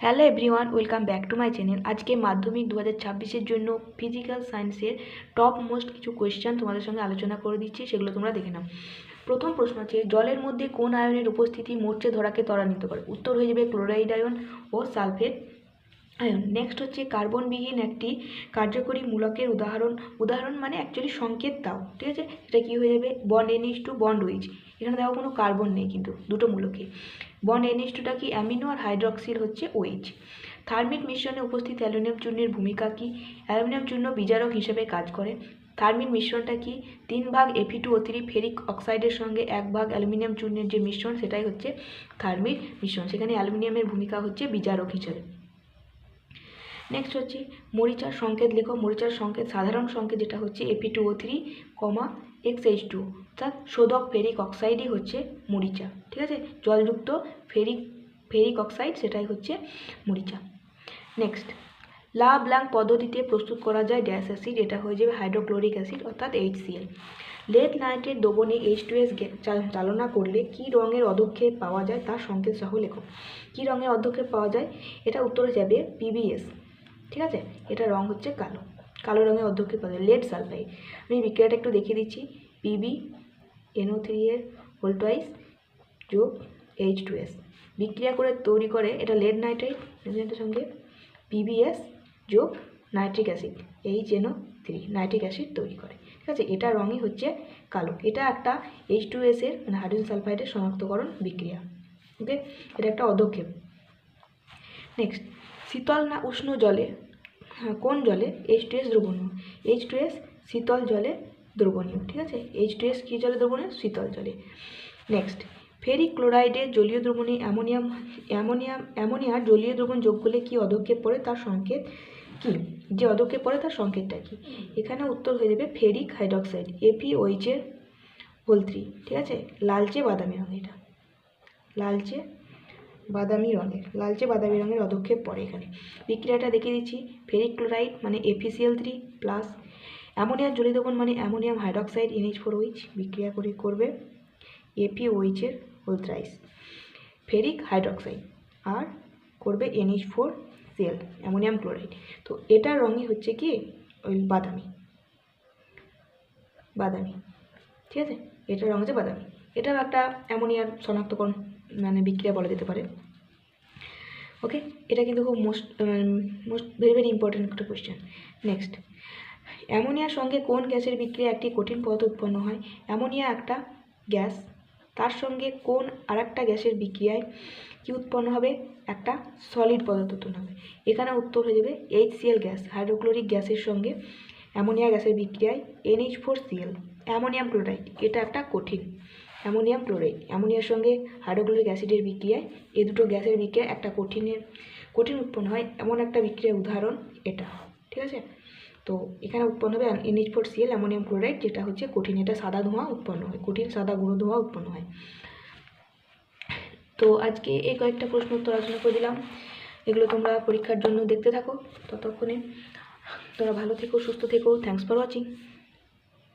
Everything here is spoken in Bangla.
Hello everyone, welcome back to my channel. আজকে মাধ্যমিক 2026-এর জন্য ফিজিক্যাল সায়েন্সের টপ মোস্ট কিছু কোয়েশ্চেন তোমাদের সঙ্গে আলোচনা করে দিচ্ছি, সেগুলো তোমরা দেখে নাও। প্রথম প্রশ্ন আছে, জলের মধ্যে কোন আয়নের উপস্থিতি মরচে ধরাকে ত্বরান্বিত করে? উত্তর হয়ে যাবে ক্লোরাইড আয়ন ও সালফেট আয়ন। নেক্সট হচ্ছে, কার্বনবিহীন একটি কার্যকরী মূলকের উদাহরণ মানে অ্যাকচুয়ালি সংকেত দাও, ঠিক আছে? এটা কি হয়ে যাবে? Bond NH2 bond OH। এখানে দেখো কোনো কার্বন নেই, কিন্তু দুটো মূলকে। বন্ড NH2টা কি অ্যামিনো, আর হাইড্রক্সিল হচ্ছে OH। থার্মিক মিশ্রণে উপস্থিত অ্যালুমিনিয়াম চূর্ণের ভূমিকা কি? অ্যালুমিনিয়াম চূর্ণ বিজারক হিসেবে কাজ করে। থার্মিক মিশ্রণটা কি? 3 ভাগ Fe2O3 ফেরিক অক্সাইডের সঙ্গে 1 ভাগ অ্যালুমিনিয়াম চূর্ণের যে মিশ্রণ, সেটাই হচ্ছে থার্মিক মিশ্রণ। সেখানে অ্যালুমিনিয়ামের ভূমিকা হচ্ছে বিজারক হিসেবে। নেক্সট হচ্ছে, মরিচার সংকেত লেখো। মরিচার সংকেত, সাধারণ সংকেত যেটা হচ্ছে Fe2O3, XH2, অর্থাৎ শোধক ফেরিক অক্সাইডই হচ্ছে মরিচা, ঠিক আছে? জলযুক্ত ফেরিক অক্সাইড, সেটাই হচ্ছে মরিচা। নেক্সট, লা ব্ল্যাঙ্ক পদ্ধতিতে প্রস্তুত করা যায় ড্যাশ অ্যাসিড, এটা হয়ে যাবে হাইড্রোক্লোরিক অ্যাসিড অর্থাৎ HCl। লেড নাইট্রেট দ্রবণে H2S চালনা করলে কি রঙের অধক্ষেপ পাওয়া যায় তার সংকেত সহ লেখো। কি রঙের অধক্ষেপ পাওয়া যায়? এটা উত্তরে যাবে PbS, ঠিক আছে? এটা রং হচ্ছে কালো, কালো রঙের অধক্ষেপ পাওয়া যায়। লেড সালফাইড, আমি বিক্রিয়াটা একটু দেখিয়ে দিচ্ছি। PbNO3 এর হোল টুয়াইস যোগ H2S বিক্রিয়া করে তৈরি করে এটা লেড নাইট্রেটের সঙ্গে PbS যোগ nitric acid HNO3 nitric acid তৈরি করে, ঠিক আছে? এটা রঙই হচ্ছে কালো। এটা একটা H2S এর মানে হাইড্রোজেন সালফাইডের শনাক্তকরণ বিক্রিয়া, ওকে? এটা একটা অধক্ষেপ। নেক্সট, শীতল না উষ্ণ জলে, কোন জলে H2S দ্রবণীয়? H2S শীতল জলে দ্রবণীয়, ঠিক আছে? H2S কী জলে দ্রবণীয়? শীতল জলে। নেক্সট, ফেরিক ক্লোরাইডের জলীয় দ্রবণে অ্যামোনিয়ার জলীয় দ্রবণ যোগ করলে কী অধক্ষেপ পড়ে তার সংকেত কি? যে অধক্ষেপ পড়ে তার সংকেতটা কি? এখানে উত্তর হয়ে যাবে ফেরিক হাইড্রক্সাইড FeOH এর হোল 3, ঠিক আছে? লালচে বাদামি রঙের, এটা লালচে বাদামি রঙের অধক্ষেপ পড়ে। এখানে বিক্রিয়াটা দেখিয়ে দিচ্ছি। ফেরিক ক্লোরাইড মানে FeCl3 প্লাস অ্যামোনিয়ার জলীয় দ্রবণ মানে অ্যামোনিয়াম হাইড্রক্সাইড NH4OH বিক্রিয়া করে করবে FeOH এর হোল থ্রাইস ফেরিক হাইড্রক্সাইড আর করবে NH4Cl অ্যামোনিয়াম ক্লোরাইড। তো এটার রঙই হচ্ছে কি ওই বাদামি, ঠিক আছে? এটার রঙ হচ্ছে বাদামি। এটাও একটা অ্যামোনিয়ার শনাক্তকরণ মানে বিক্রিয়া বলা যেতে পারে, ওকে? এটা কিন্তু খুব মোস্ট ভেরি ইম্পর্টেন্ট একটা কোয়েশ্চেন। নেক্সট, অ্যামোনিয়ার সঙ্গে কোন গ্যাসের বিক্রিয়া একটি কঠিন পদার্থ উৎপন্ন হয়? অ্যামোনিয়া একটা গ্যাস, তার সঙ্গে কোন আরেকটা গ্যাসের বিক্রিয়ায় কি উৎপন্ন হবে? একটা সলিড পদার্থ উৎপন্ন হবে। এখানে উত্তর হয়ে যাবে HCl গ্যাস, হাইড্রোক্লোরিক গ্যাসের সঙ্গে অ্যামোনিয়া গ্যাসের বিক্রিয়ায় NH4Cl অ্যামোনিয়াম ক্লোরাইড, এটা একটা কঠিন অ্যামোনিয়াম ক্লোরাইড। অ্যামোনিয়ার সঙ্গে হাইড্রোক্লোরিক অ্যাসিডের বিক্রিয়ায় এই দুটো গ্যাসের বিক্রিয়ায় একটা কঠিন উৎপন্ন হয়, এমন একটা বিক্রিয়ার উদাহরণ এটা, ঠিক আছে? তো এখানে উৎপন্ন হবে NH4Cl অ্যামোনিয়াম ক্লোরাইড, যেটা হচ্ছে কঠিন। এটা সাদা ধোঁয়া উৎপন্ন হয়, কঠিন সাদা গুঁড়ো ধোঁয়া উৎপন্ন হয়। তো আজকে এই কয়েকটা প্রশ্ন উত্তর আলোচনা করে দিলাম। এগুলো তোমরা পরীক্ষার জন্য দেখতে থাকো। ততক্ষণে তোমরা ভালো থেকো, সুস্থ থেকো। Thanks for watching.